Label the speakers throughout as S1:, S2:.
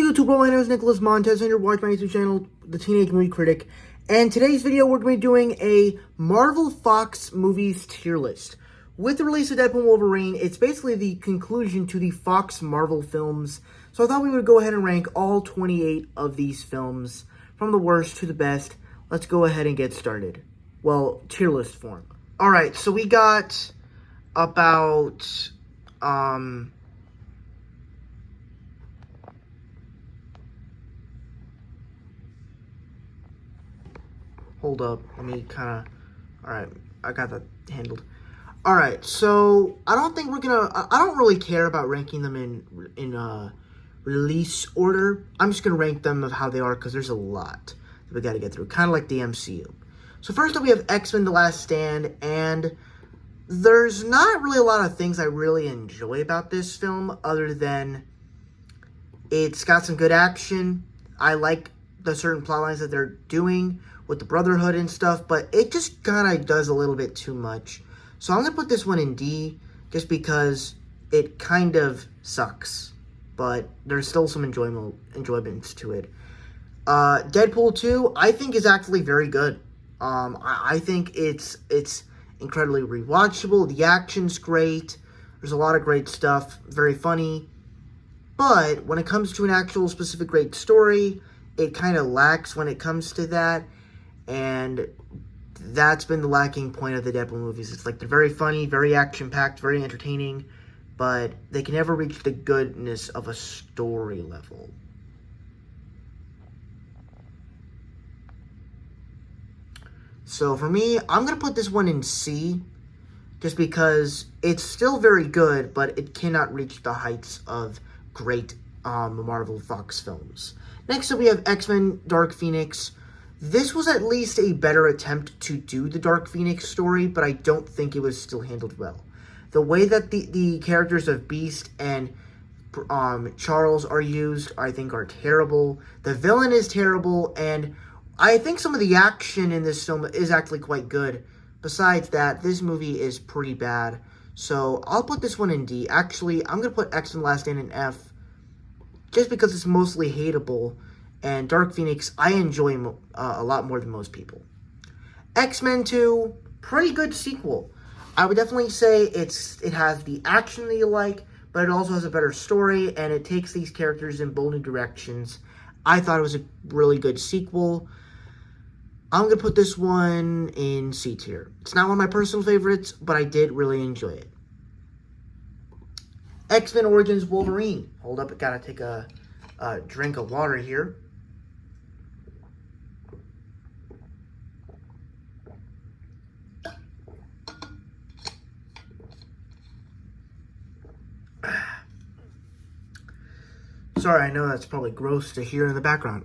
S1: YouTube, my name is Nicholas Montez, and you're watching my YouTube channel, The Teenage Movie Critic. And today's video, we're going to be doing a Marvel Fox movies tier list. With the release of Deadpool Wolverine, it's basically the conclusion to the Fox Marvel films. So I thought we would go ahead and rank all 28 of these films from the worst to the best. Let's go ahead and get started. Well, tier list form. Alright, so we got about, hold up, let me kind of, alright, I got that handled. Alright, so, I don't really care about ranking them in release order. I'm just gonna rank them of how they are, because there's a lot that we gotta get through, kind of like the MCU. So first up, we have X-Men: The Last Stand, and there's not really a lot of things I really enjoy about this film, other than it's got some good action. I like the certain plot lines that they're doing with the Brotherhood and stuff, but it just kind of does a little bit too much. So I'm going to put this one in D, just because it kind of sucks, but there's still some enjoyments to it. Deadpool 2, I think, is actually very good. I think it's incredibly rewatchable. The action's great. There's a lot of great stuff. Very funny. But when it comes to an actual specific great story, it kind of lacks when it comes to that. And that's been the lacking point of the Deadpool movies. It's like they're very funny, very action-packed, very entertaining, but they can never reach the goodness of a story level. So for me, I'm going to put this one in C, just because it's still very good, but it cannot reach the heights of great Marvel Fox films. Next up, we have X-Men: Dark Phoenix. This was at least a better attempt to do the Dark Phoenix story, but I don't think it was still handled well. The way that the characters of Beast and Charles are used, I think, are terrible. The villain is terrible, and I think some of the action in this film is actually quite good. Besides that, this movie is pretty bad. So I'll put this one in D. Actually, I'm going to put X-Men: Last Stand in F, just because it's mostly hateable. And Dark Phoenix, I enjoy a lot more than most people. X-Men 2, pretty good sequel. I would definitely say it has the action that you like, but it also has a better story, and it takes these characters in bold new directions. I thought it was a really good sequel. I'm going to put this one in C tier. It's not one of my personal favorites, but I did really enjoy it. X-Men Origins Wolverine. Hold up, I gotta take a drink of water here. Sorry, I know that's probably gross to hear in the background.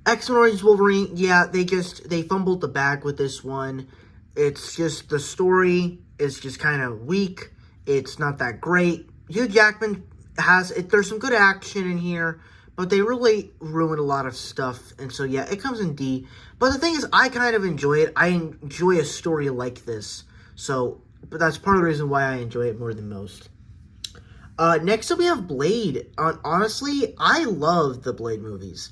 S1: X-Men Origins Wolverine, yeah, they fumbled the bag with this one. It's just, the story is just kind of weak. It's not that great. Hugh Jackman there's some good action in here, but they really ruined a lot of stuff. And so, yeah, it comes in D. But the thing is, I kind of enjoy it. I enjoy a story like this. But that's part of the reason why I enjoy it more than most. Next up, we have Blade. Honestly, I love the Blade movies.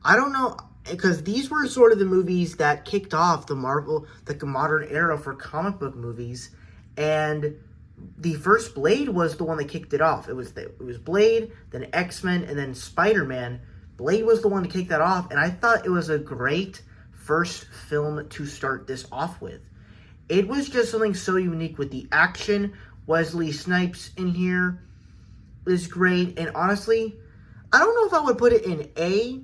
S1: I don't know, because these were sort of the movies that kicked off the modern era for comic book movies, and the first Blade was the one that kicked it off. It was Blade, then X-Men, and then Spider-Man. Blade was the one to kick that off, and I thought it was a great first film to start this off with. It was just something so unique with the action. Wesley Snipes in here is great, and honestly, I don't know if I would put it in A,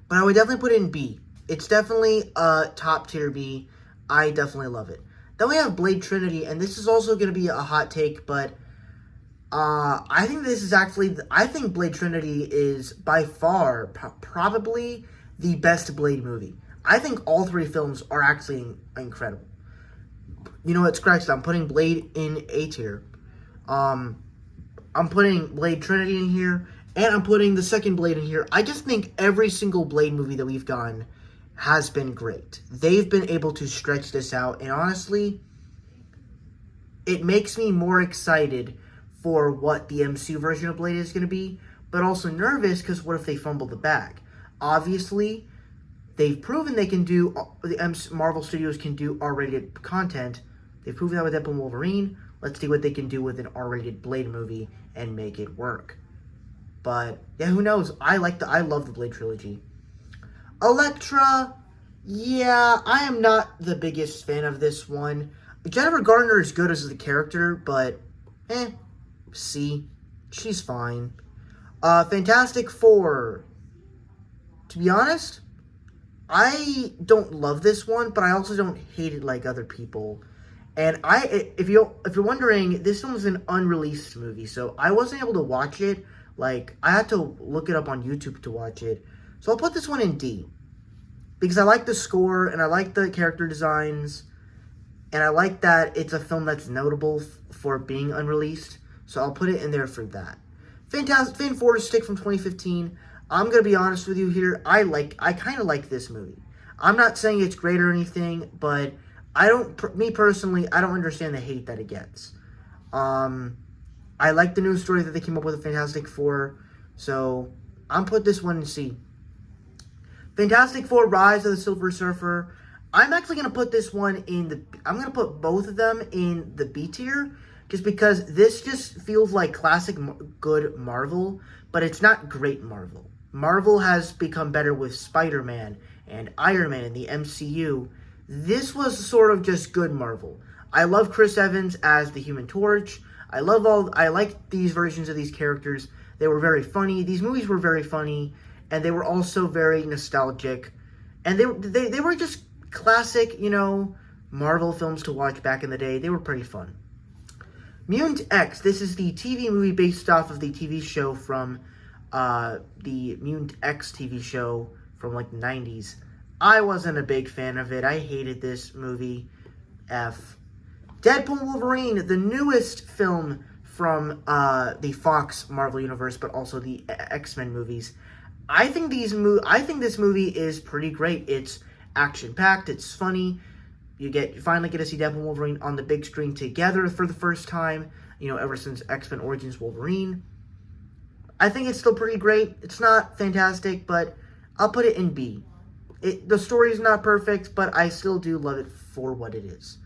S1: but I would definitely put it in B. It's definitely a top tier B. I definitely love it. Then we have Blade Trinity, and this is also going to be a hot take, but I think Blade Trinity is by far probably the best Blade movie. I think all three films are actually incredible. You know what, scratch that. I'm putting Blade in A tier. I'm putting Blade Trinity in here, and I'm putting the second Blade in here. I just think every single Blade movie that we've gotten has been great. They've been able to stretch this out, and honestly, it makes me more excited for what the MCU version of Blade is going to be, but also nervous because what if they fumble the bag? Obviously, they've proven they can do, Marvel Studios can do R-rated content. They've proven that with Deadpool Wolverine. Let's see what they can do with an R-rated Blade movie and make it work. But yeah, who knows? I love the Blade trilogy. Elektra, yeah, I am not the biggest fan of this one. Jennifer Garner is good as the character, but C. She's fine. Fantastic Four. To be honest, I don't love this one, but I also don't hate it like other people. And if you're wondering, this one was an unreleased movie, so I wasn't able to watch it. Like, I had to look it up on YouTube to watch it. So I'll put this one in D. Because I like the score, and I like the character designs, and I like that it's a film that's notable for being unreleased. So I'll put it in there for that. Fantastic from 2015. I'm going to be honest with you here. I kind of like this movie. I'm not saying it's great or anything, but me personally, I don't understand the hate that it gets. I like the new story that they came up with Fantastic Four, so I'm put this one in C. Fantastic Four: Rise of the Silver Surfer. I'm actually going to put this one I'm going to put both of them in the B tier, just because this just feels like classic good Marvel, but it's not great Marvel. Marvel has become better with Spider-Man and Iron Man in the MCU. This was sort of just good Marvel. I love Chris Evans as the Human Torch. I like these versions of these characters. They were very funny. These movies were very funny, and they were also very nostalgic. And they were just classic, Marvel films to watch back in the day. They were pretty fun. Mutant X. This is the TV movie based off of the TV show from the Mutant X TV show from like the 90s. I wasn't a big fan of it. I hated this movie. F. Deadpool Wolverine, the newest film from the Fox Marvel Universe, but also the X-Men movies. I think this movie is pretty great. It's action-packed. It's funny. You finally get to see Deadpool and Wolverine on the big screen together for the first time, ever since X-Men Origins Wolverine. I think it's still pretty great. It's not fantastic, but I'll put it in B. The story is not perfect, but I still do love it for what it is.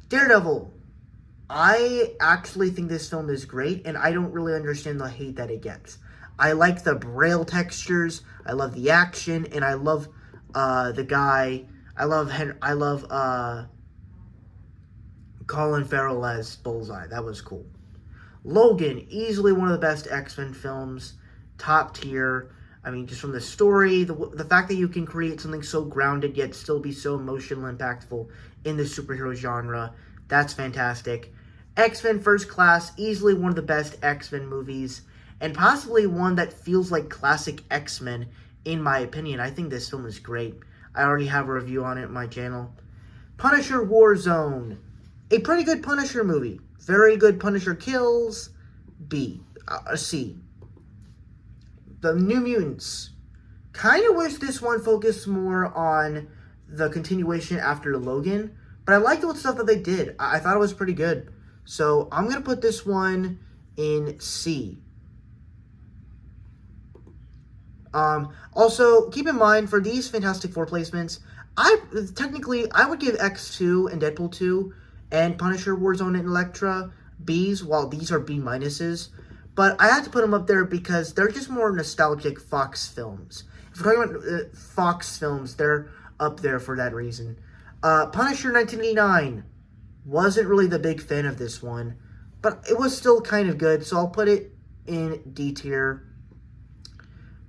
S1: Daredevil. I actually think this film is great, and I don't really understand the hate that it gets. I like the braille textures, I love the action, and I love the guy. I love Colin Farrell as Bullseye. That was cool. Logan, easily one of the best X-Men films, top tier. I mean, just from the story, the fact that you can create something so grounded yet still be so emotional and impactful in the superhero genre, that's fantastic. X-Men First Class, easily one of the best X-Men movies, and possibly one that feels like classic X-Men, in my opinion. I think this film is great. I already have a review on it on my channel. Punisher Warzone, a pretty good Punisher movie. Very good Punisher kills, C. The New Mutants. Kind of wish this one focused more on the continuation after Logan, but I liked the stuff that they did. I thought it was pretty good. So I'm going to put this one in C. Also, keep in mind, for these Fantastic Four placements, I would give X2 and Deadpool 2 and Punisher, Warzone, and Elektra Bs, while these are B minuses. But I had to put them up there because they're just more nostalgic Fox films. If we're talking about Fox films, they're up there for that reason. Punisher 1989. Wasn't really the big fan of this one, but it was still kind of good, so I'll put it in D tier.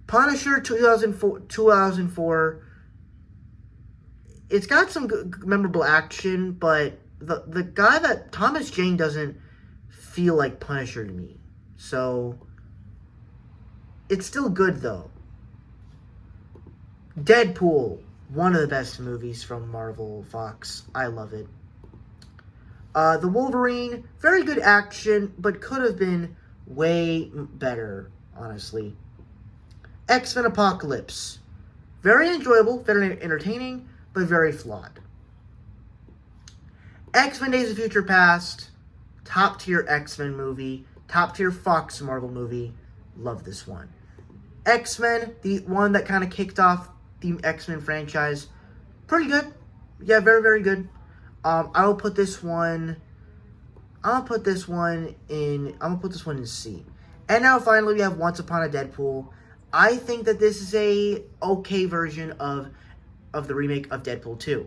S1: Punisher 2004. It's got some good, memorable action, but the guy that Thomas Jane doesn't feel like Punisher to me. So it's still good though. Deadpool, one of the best movies from Marvel Fox. I love it. The Wolverine, very good action, but could have been way better, honestly. X-Men Apocalypse, very enjoyable, very entertaining, but very flawed. X-Men Days of Future Past, top tier X-Men movie, top tier Fox Marvel movie. Love this one. X-Men, the one that kind of kicked off the X-Men franchise. Pretty good. Yeah, very, very good. I'll put this one in C. And now finally we have Once Upon a Deadpool. I think that this is a okay version of the remake of Deadpool 2.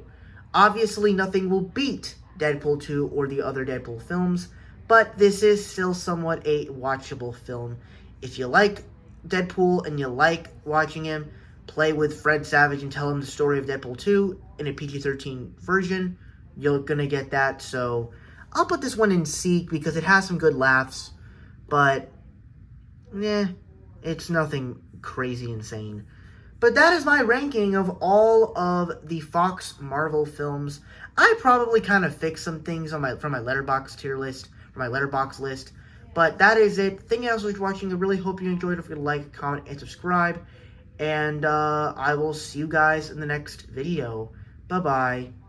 S1: Obviously nothing will beat Deadpool 2 or the other Deadpool films, but this is still somewhat a watchable film. If you like Deadpool and you like watching him play with Fred Savage and tell him the story of Deadpool 2 in a PG-13 version, you're gonna get that. So I'll put this one in C because it has some good laughs, but it's nothing crazy insane. But that is my ranking of all of the Fox Marvel films. I probably kind of fixed some things from my Letterboxd tier list, from my Letterboxd list. But that is it. Thank you guys for watching. I really hope you enjoyed. Don't forget to like, comment, and subscribe. And I will see you guys in the next video. Bye-bye.